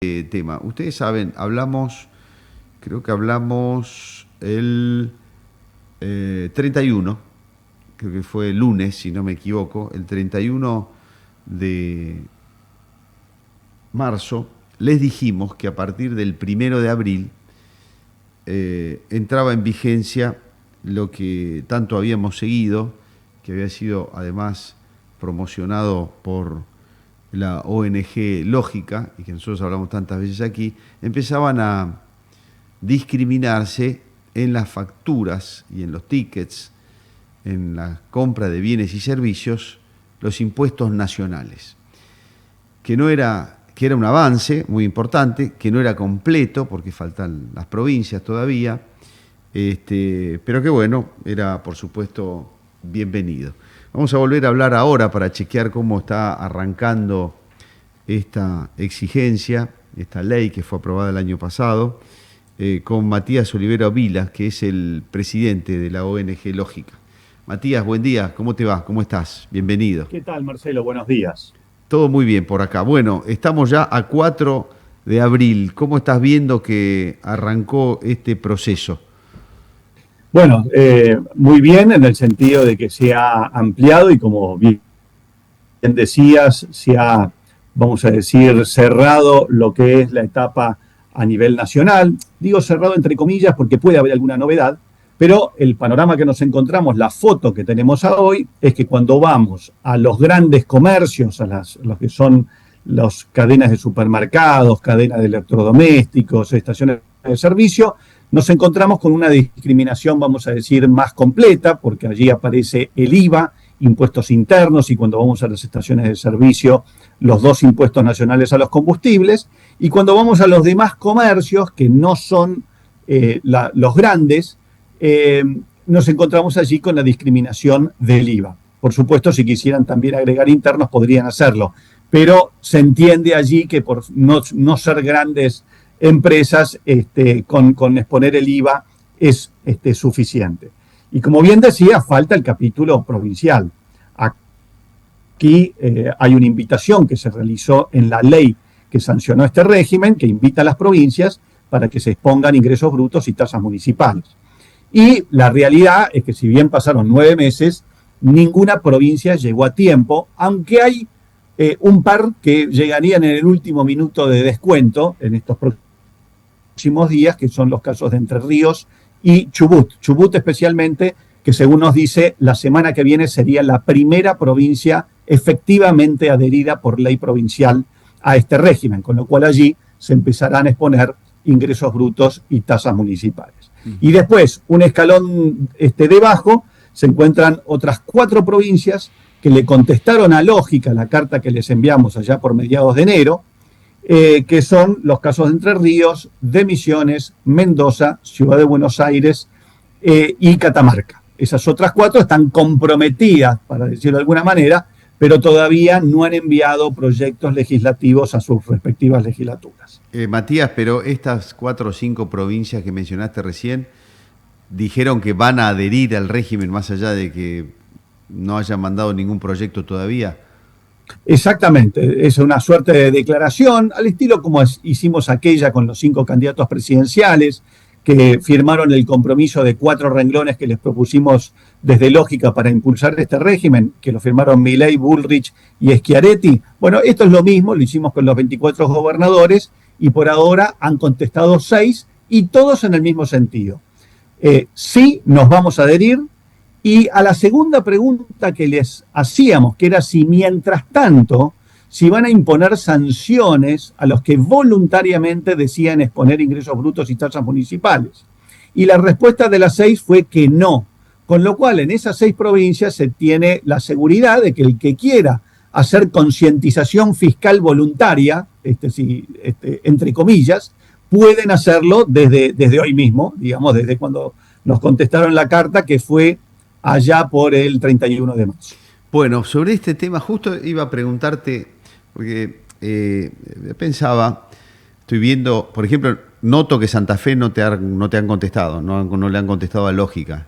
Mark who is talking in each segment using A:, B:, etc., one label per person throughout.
A: tema. Ustedes saben, creo que hablamos el 31, creo que fue el lunes, si no me equivoco, el 31 de marzo, les dijimos que a partir del 1 de abril entraba en vigencia lo que tanto habíamos seguido, que había sido además promocionado por la ONG Lógica, y que nosotros hablamos tantas veces aquí. Empezaban a discriminarse en las facturas y en los tickets, en la compra de bienes y servicios, los impuestos nacionales. Que era un avance muy importante, que no era completo, porque faltan las provincias todavía, pero que bueno, era por supuesto bienvenido. Vamos a volver a hablar ahora para chequear cómo está arrancando esta exigencia, esta ley que fue aprobada el año pasado, con Matías Olivero Vilas, que es el presidente de la ONG Lógica. Matías, buen día, ¿cómo te va? ¿Cómo estás? Bienvenido.
B: ¿Qué tal, Marcelo? Buenos días.
A: Todo muy bien por acá. Bueno, estamos ya a 4 de abril. ¿Cómo estás viendo que arrancó este proceso?
B: Bueno, muy bien en el sentido de que se ha ampliado y como bien decías, se ha, vamos a decir, cerrado lo que es la etapa a nivel nacional. Digo cerrado entre comillas porque puede haber alguna novedad, pero el panorama que nos encontramos, la foto que tenemos hoy, es que cuando vamos a los grandes comercios, los que son las cadenas de supermercados, cadenas de electrodomésticos, estaciones de servicio, nos encontramos con una discriminación, vamos a decir, más completa, porque allí aparece el IVA, impuestos internos, y cuando vamos a las estaciones de servicio, los 2 impuestos nacionales a los combustibles, y cuando vamos a los demás comercios, que no son los grandes, nos encontramos allí con la discriminación del IVA. Por supuesto, si quisieran también agregar internos, podrían hacerlo, pero se entiende allí que por no ser grandes empresas, con exponer el IVA es suficiente. Y como bien decía, falta el capítulo provincial. Aquí hay una invitación que se realizó en la ley que sancionó este régimen, que invita a las provincias para que se expongan ingresos brutos y tasas municipales. Y la realidad es que si bien pasaron 9 meses, ninguna provincia llegó a tiempo, aunque hay un par que llegarían en el último minuto de descuento en estos próximos días, que son los casos de Entre Ríos y Chubut. Chubut especialmente, que según nos dice, la semana que viene sería la primera provincia efectivamente adherida por ley provincial a este régimen, con lo cual allí se empezarán a exponer ingresos brutos y tasas municipales. Y después, un escalón debajo, se encuentran otras 4 provincias que le contestaron a Lógica la carta que les enviamos allá por mediados de enero, que son los casos de Entre Ríos, de Misiones, Mendoza, Ciudad de Buenos Aires y Catamarca. Esas otras 4 están comprometidas, para decirlo de alguna manera, pero todavía no han enviado proyectos legislativos a sus respectivas legislaturas.
A: Matías, pero estas 4 o 5 provincias que mencionaste recién dijeron que van a adherir al régimen más allá de que no hayan mandado ningún proyecto todavía.
B: Exactamente, es una suerte de declaración, al estilo como hicimos aquella con los 5 candidatos presidenciales que firmaron el compromiso de 4 renglones que les propusimos desde Lógica para impulsar este régimen, que lo firmaron Milei, Bullrich y Schiaretti. Bueno, esto es lo mismo, lo hicimos con los 24 gobernadores y por ahora han contestado 6 y todos en el mismo sentido. Sí, nos vamos a adherir. Y a la segunda pregunta que les hacíamos, que era si mientras tanto, si van a imponer sanciones a los que voluntariamente decían exponer ingresos brutos y tasas municipales. Y la respuesta de las 6 fue que no. Con lo cual, en esas 6 provincias se tiene la seguridad de que el que quiera hacer concientización fiscal voluntaria, entre comillas, pueden hacerlo desde hoy mismo, digamos, desde cuando nos contestaron la carta, que fue allá por el 31 de marzo.
A: Bueno, sobre este tema justo iba a preguntarte, porque pensaba, estoy viendo, por ejemplo, noto que Santa Fe no te han contestado, no le han contestado a Lógica.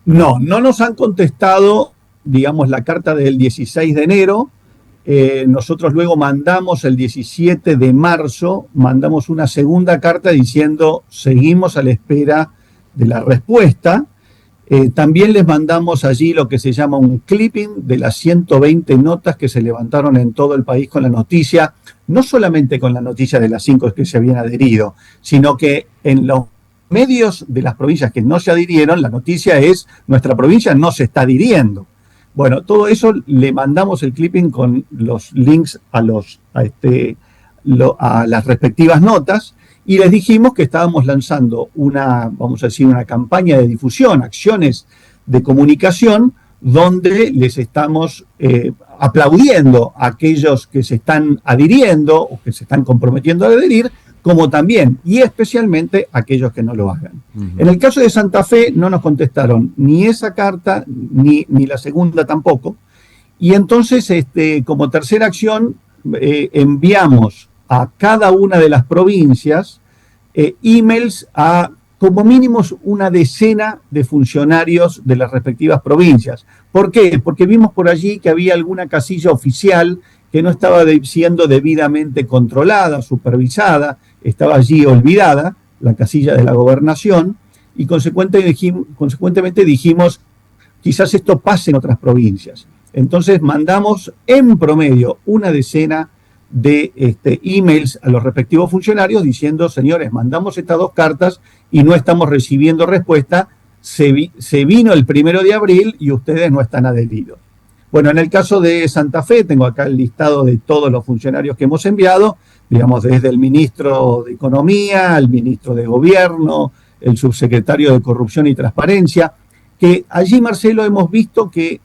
B: No nos han contestado, digamos, la carta del 16 de enero, nosotros luego mandamos el 17 de marzo, mandamos una segunda carta diciendo seguimos a la espera de la respuesta. También les mandamos allí lo que se llama un clipping de las 120 notas que se levantaron en todo el país con la noticia, no solamente con la noticia de las 5 que se habían adherido, sino que en los medios de las provincias que no se adhirieron, la noticia es nuestra provincia no se está adhiriendo. Bueno, todo eso le mandamos el clipping con los links a las respectivas notas y les dijimos que estábamos lanzando vamos a decir, una campaña de difusión, acciones de comunicación, donde les estamos aplaudiendo a aquellos que se están adhiriendo o que se están comprometiendo a adherir, como también y especialmente aquellos que no lo hagan. En el caso de Santa Fe no nos contestaron ni esa carta ni la segunda tampoco, y entonces como tercera acción enviamos a cada una de las provincias emails a como mínimo una decena de funcionarios de las respectivas provincias. ¿Por qué? Porque vimos por allí que había alguna casilla oficial que no estaba siendo debidamente controlada, supervisada, estaba allí olvidada, la casilla de la gobernación, y consecuentemente dijimos, quizás esto pase en otras provincias. Entonces mandamos en promedio una decena de emails a los respectivos funcionarios diciendo, señores, mandamos estas 2 cartas y no estamos recibiendo respuesta, se vino el 1 de abril y ustedes no están adheridos. Bueno, en el caso de Santa Fe, tengo acá el listado de todos los funcionarios que hemos enviado, digamos, desde el ministro de Economía, el ministro de Gobierno, el subsecretario de Corrupción y Transparencia, que allí, Marcelo, hemos visto que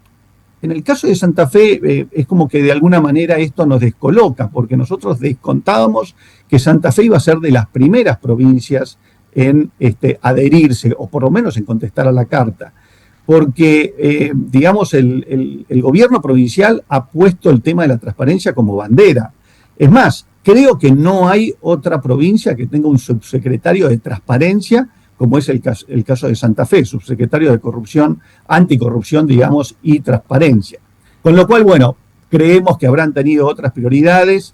B: en el caso de Santa Fe es como que de alguna manera esto nos descoloca, porque nosotros descontábamos que Santa Fe iba a ser de las primeras provincias en adherirse, o por lo menos en contestar a la carta, porque, digamos, el gobierno provincial ha puesto el tema de la transparencia como bandera. Es más, creo que no hay otra provincia que tenga un subsecretario de transparencia como es el caso de Santa Fe, subsecretario de Corrupción, Anticorrupción, digamos, y Transparencia. Con lo cual, bueno, creemos que habrán tenido otras prioridades,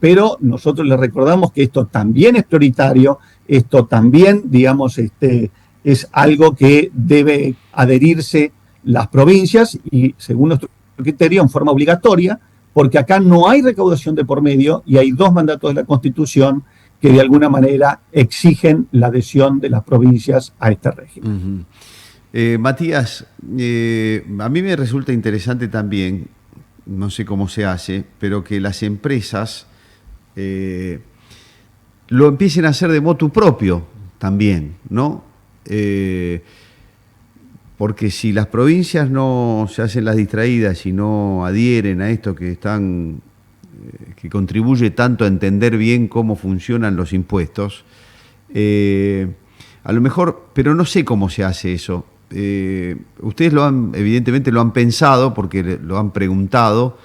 B: pero nosotros les recordamos que esto también es prioritario, esto también, digamos, es algo que debe adherirse las provincias y, según nuestro criterio, en forma obligatoria, porque acá no hay recaudación de por medio y hay 2 mandatos de la Constitución que de alguna manera exigen la adhesión de las provincias a este régimen.
A: Matías, a mí me resulta interesante también, no sé cómo se hace, pero que las empresas lo empiecen a hacer de motu propio también, ¿no? Porque si las provincias no se hacen las distraídas y no adhieren a esto que contribuye tanto a entender bien cómo funcionan los impuestos, a lo mejor, pero no sé cómo se hace eso. Ustedes evidentemente lo han pensado porque lo han preguntado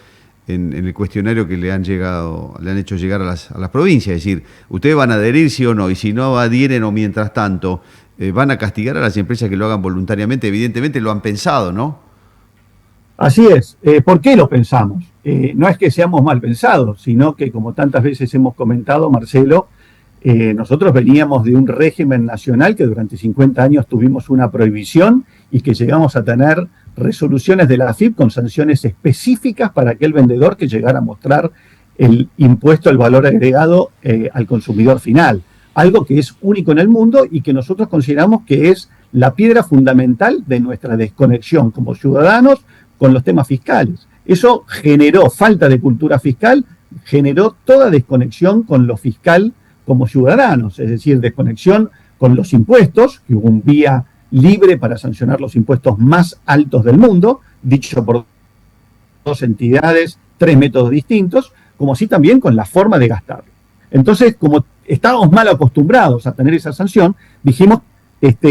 A: en el cuestionario que le han hecho llegar a las provincias. Es decir, ustedes van a adherir sí o no, y si no adhieren o mientras tanto, van a castigar a las empresas que lo hagan voluntariamente. Evidentemente lo han pensado, ¿no?
B: Así es. ¿Por qué lo pensamos? No es que seamos mal pensados, sino que, como tantas veces hemos comentado, Marcelo, nosotros veníamos de un régimen nacional que durante 50 años tuvimos una prohibición y que llegamos a tener resoluciones de la AFIP con sanciones específicas para aquel vendedor que llegara a mostrar el impuesto al valor agregado al consumidor final. Algo que es único en el mundo y que nosotros consideramos que es la piedra fundamental de nuestra desconexión como ciudadanos con los temas fiscales. Eso generó falta de cultura fiscal, generó toda desconexión con lo fiscal como ciudadanos, es decir, desconexión con los impuestos, que hubo un vía libre para sancionar los impuestos más altos del mundo, dicho por 2 entidades, 3 métodos distintos, como así también con la forma de gastarlo. Entonces, como estábamos mal acostumbrados a tener esa sanción, dijimos,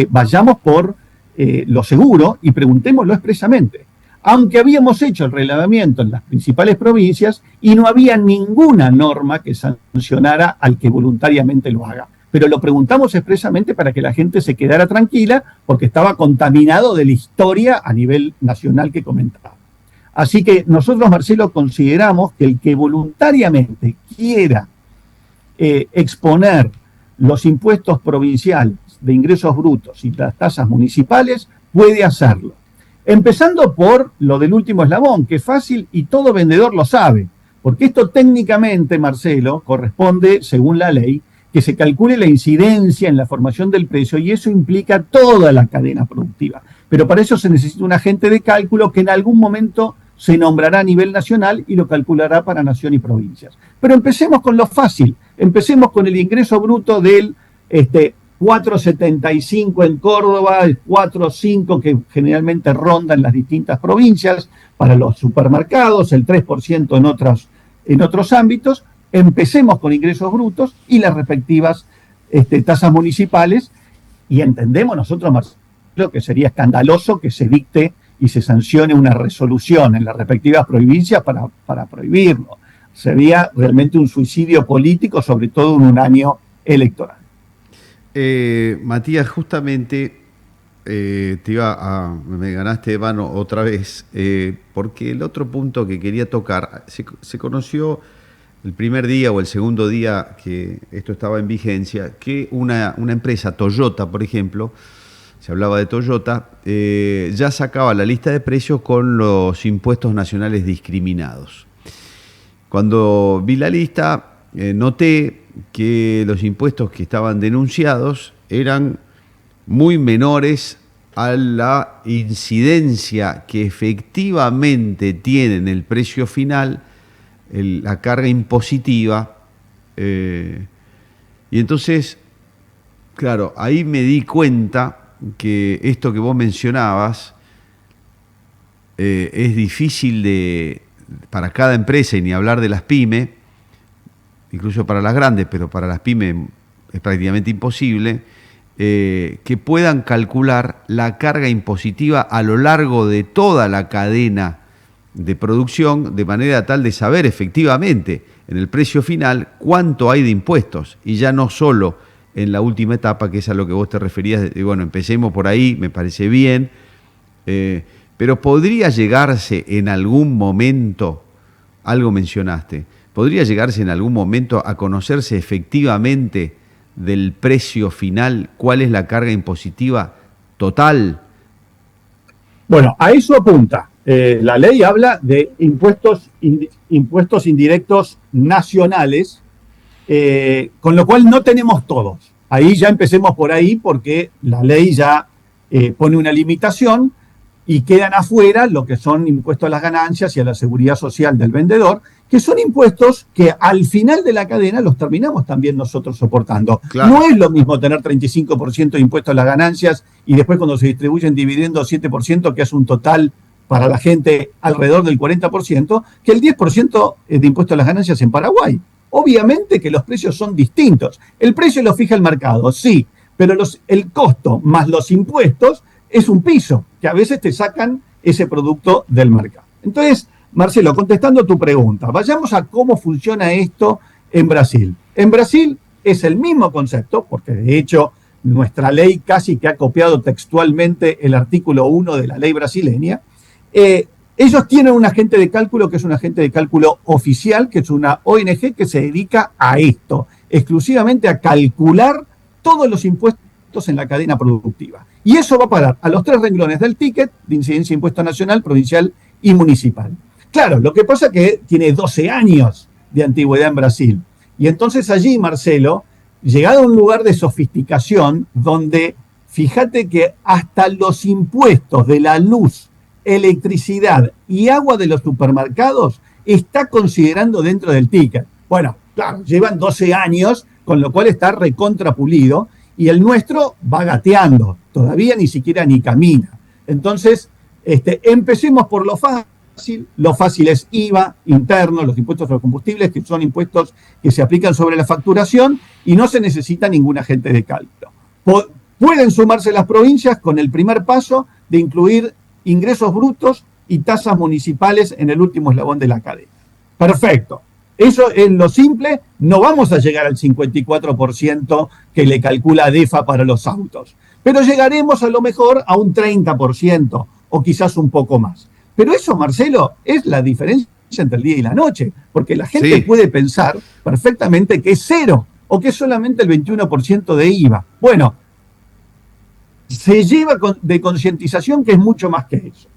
B: vayamos por lo seguro y preguntémoslo expresamente. Aunque habíamos hecho el relevamiento en las principales provincias y no había ninguna norma que sancionara al que voluntariamente lo haga. Pero lo preguntamos expresamente para que la gente se quedara tranquila porque estaba contaminado de la historia a nivel nacional que comentaba. Así que nosotros, Marcelo, consideramos que el que voluntariamente quiera exponer los impuestos provinciales de ingresos brutos y las tasas municipales, puede hacerlo. Empezando por lo del último eslabón, que es fácil y todo vendedor lo sabe, porque esto técnicamente, Marcelo, corresponde, según la ley, que se calcule la incidencia en la formación del precio y eso implica toda la cadena productiva. Pero para eso se necesita un agente de cálculo que en algún momento se nombrará a nivel nacional y lo calculará para nación y provincias. Pero empecemos con lo fácil, empecemos con el ingreso bruto del 4,75 en Córdoba, el 4,5 que generalmente ronda en las distintas provincias para los supermercados, el 3% en otros ámbitos. Empecemos con ingresos brutos y las respectivas tasas municipales y entendemos nosotros, Marcelo, que sería escandaloso que se dicte y se sancione una resolución en las respectivas provincias para prohibirlo. Sería realmente un suicidio político, sobre todo en un año electoral.
A: Matías, justamente me ganaste de mano otra vez, porque el otro punto que quería tocar, se conoció el primer día o el segundo día que esto estaba en vigencia, que una empresa, Toyota, por ejemplo, se hablaba de Toyota, ya sacaba la lista de precios con los impuestos nacionales discriminados. Cuando vi la lista, noté que los impuestos que estaban denunciados eran muy menores a la incidencia que efectivamente tiene en el precio final la carga impositiva. Y entonces, claro, ahí me di cuenta que esto que vos mencionabas es difícil para cada empresa, y ni hablar de las pymes, incluso para las grandes, pero para las pymes es prácticamente imposible, que puedan calcular la carga impositiva a lo largo de toda la cadena de producción, de manera tal de saber efectivamente en el precio final cuánto hay de impuestos, y ya no solo en la última etapa, que es a lo que vos te referías. Bueno, empecemos por ahí, me parece bien, pero podría llegarse en algún momento, algo mencionaste, podría llegarse en algún momento a conocerse efectivamente del precio final cuál es la carga impositiva total.
B: Bueno, a eso apunta. La ley habla de impuestos indirectos nacionales, con lo cual no tenemos todos. Ahí ya empecemos por ahí porque la ley ya pone una limitación y quedan afuera lo que son impuestos a las ganancias y a la seguridad social del vendedor, que son impuestos que al final de la cadena los terminamos también nosotros soportando. Claro. No es lo mismo tener 35% de impuestos a las ganancias y después cuando se distribuyen dividendos 7%, que es un total para la gente alrededor del 40%, que el 10% de impuestos a las ganancias en Paraguay. Obviamente que los precios son distintos. El precio lo fija el mercado, sí, pero el costo más los impuestos es un piso, que a veces te sacan ese producto del mercado. Entonces, Marcelo, contestando tu pregunta, vayamos a cómo funciona esto en Brasil. En Brasil es el mismo concepto, porque de hecho nuestra ley casi que ha copiado textualmente el artículo 1 de la ley brasileña. Ellos tienen un agente de cálculo que es un agente de cálculo oficial, que es una ONG que se dedica a esto, exclusivamente a calcular todos los impuestos en la cadena productiva. Y eso va a parar a los 3 renglones del ticket de incidencia de impuesto nacional, provincial y municipal. Claro, lo que pasa es que tiene 12 años de antigüedad en Brasil. Y entonces allí, Marcelo, llegado a un lugar de sofisticación donde, fíjate que hasta los impuestos de la luz, electricidad y agua de los supermercados está considerando dentro del ticket. Bueno, claro, llevan 12 años, con lo cual está recontrapulido, y el nuestro va gateando, todavía ni siquiera ni camina. Entonces, empecemos por lo fácil es IVA interno, los impuestos a los combustibles, que son impuestos que se aplican sobre la facturación y no se necesita ningún agente de cálculo. Pueden sumarse las provincias con el primer paso de incluir ingresos brutos y tasas municipales en el último eslabón de la cadena. Perfecto. Eso es lo simple. No vamos a llegar al 54% que le calcula ADEFA para los autos, pero llegaremos a lo mejor a un 30% o quizás un poco más. Pero eso, Marcelo, es la diferencia entre el día y la noche, porque la gente
A: Sí.
B: puede pensar perfectamente que es cero o que es solamente el 21% de IVA. Bueno, se lleva de concientización que es mucho más que eso.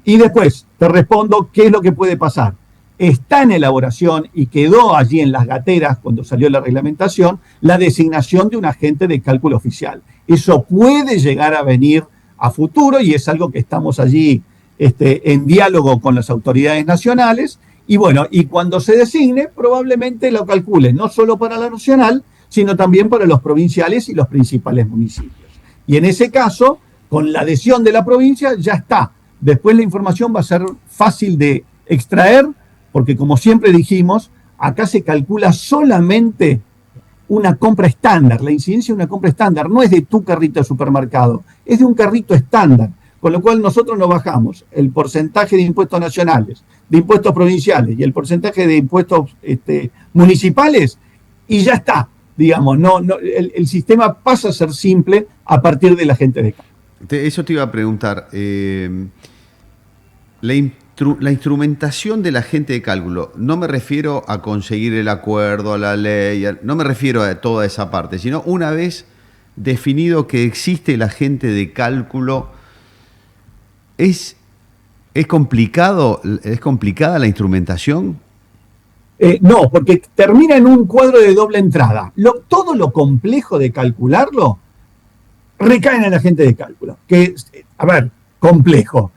B: Y después te respondo qué es lo que puede pasar. Está en elaboración y quedó allí en las gateras cuando salió la reglamentación la designación de un agente de cálculo oficial. Eso puede llegar a venir a futuro y es algo que estamos allí en diálogo con las autoridades nacionales. Y bueno, y cuando se designe, probablemente lo calcule no solo para la nacional, sino también para los provinciales y los principales municipios. Y en ese caso, con la adhesión de la provincia, ya está. Después la información va a ser fácil de extraer, porque como siempre dijimos, acá se calcula solamente una compra estándar. La incidencia de una compra estándar no es de tu carrito de supermercado, es de un carrito estándar. Con lo cual nosotros nos bajamos el porcentaje de impuestos nacionales, de impuestos provinciales y el porcentaje de impuestos municipales y ya está. Digamos, el sistema pasa a ser simple a partir de la gente de acá.
A: Eso te iba a preguntar. La instrumentación de la gente de cálculo, no me refiero a conseguir el acuerdo, a la ley, no me refiero a toda esa parte, sino una vez definido que existe el agente de cálculo, ¿es complicada la instrumentación?
B: No, porque termina en un cuadro de doble entrada. Todo lo complejo de calcularlo recae en el agente de cálculo. Que, a ver, complejo.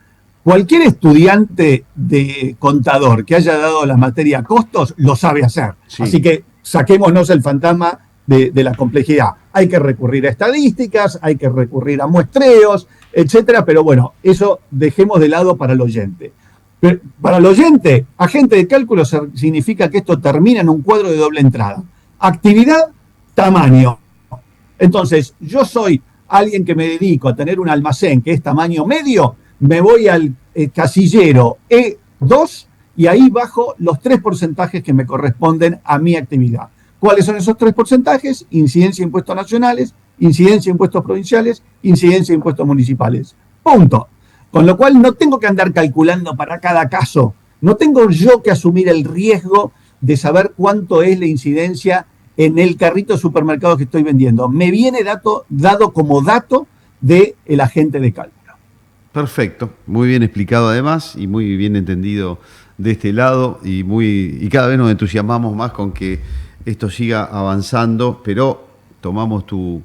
B: Cualquier estudiante de contador que haya dado la materia costos lo sabe hacer. Sí. Así que saquémonos el fantasma de la complejidad. Hay que recurrir a estadísticas, hay que recurrir a muestreos, etcétera, pero bueno, eso dejemos de lado para el oyente. Pero para el oyente, agente de cálculo significa que esto termina en un cuadro de doble entrada. Actividad, tamaño. Entonces, yo soy alguien que me dedico a tener un almacén que es tamaño medio, me voy al casillero E2 y ahí bajo los 3 porcentajes que me corresponden a mi actividad. ¿Cuáles son esos 3 porcentajes? Incidencia de impuestos nacionales, incidencia de impuestos provinciales, incidencia de impuestos municipales. Punto. Con lo cual no tengo que andar calculando para cada caso. No tengo yo que asumir el riesgo de saber cuánto es la incidencia en el carrito de supermercado que estoy vendiendo. Me viene dado como dato del agente de cálculo.
A: Perfecto, muy bien explicado además y muy bien entendido de este lado y cada vez nos entusiasmamos más con que esto siga avanzando, pero tomamos tu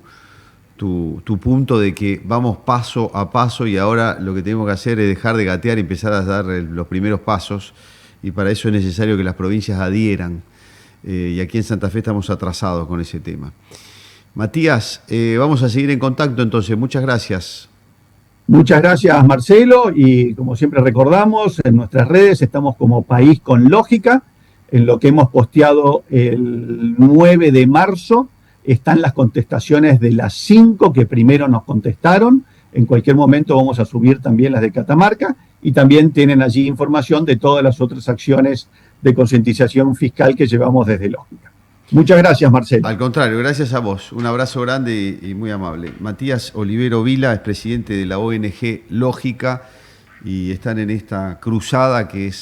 A: punto de que vamos paso a paso y ahora lo que tenemos que hacer es dejar de gatear y empezar a dar los primeros pasos y para eso es necesario que las provincias adhieran y aquí en Santa Fe estamos atrasados con ese tema. Matías, vamos a seguir en contacto entonces, muchas gracias.
B: Muchas gracias, Marcelo, y como siempre recordamos, en nuestras redes estamos como País con Lógica, en lo que hemos posteado el 9 de marzo, están las contestaciones de las 5 que primero nos contestaron, en cualquier momento vamos a subir también las de Catamarca, y también tienen allí información de todas las otras acciones de concientización fiscal que llevamos desde Lógica. Muchas gracias, Marcelo.
A: Al contrario, gracias a vos. Un abrazo grande y muy amable. Matías Olivero Vila es presidente de la ONG Lógica y están en esta cruzada que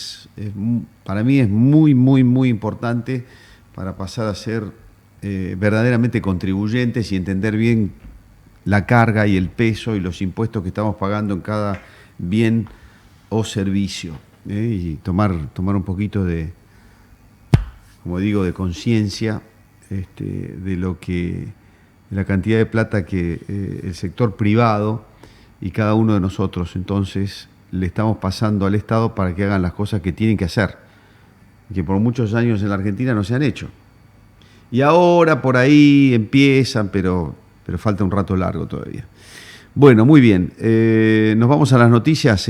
A: para mí es muy, muy, muy importante para pasar a ser verdaderamente contribuyentes y entender bien la carga y el peso y los impuestos que estamos pagando en cada bien o servicio. Y tomar un poquito de, como digo, de conciencia de la cantidad de plata que el sector privado y cada uno de nosotros entonces le estamos pasando al Estado para que hagan las cosas que tienen que hacer, que por muchos años en la Argentina no se han hecho. Y ahora por ahí empiezan, pero falta un rato largo todavía. Bueno, muy bien. Nos vamos a las noticias.